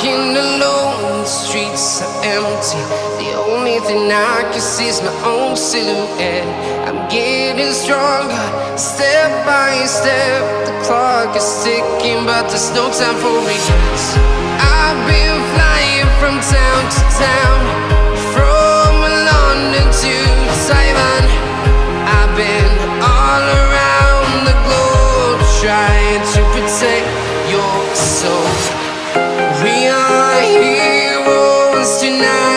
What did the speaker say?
Walking alone, the streets are empty. The only thing I can see is my own silhouette. I'm getting stronger, step by step. The clock is ticking, but there's no time for regrets. I've been flying from town to town, from London to Taiwan. I've been all around the globe, trying to protect your soul. We are heroes tonight.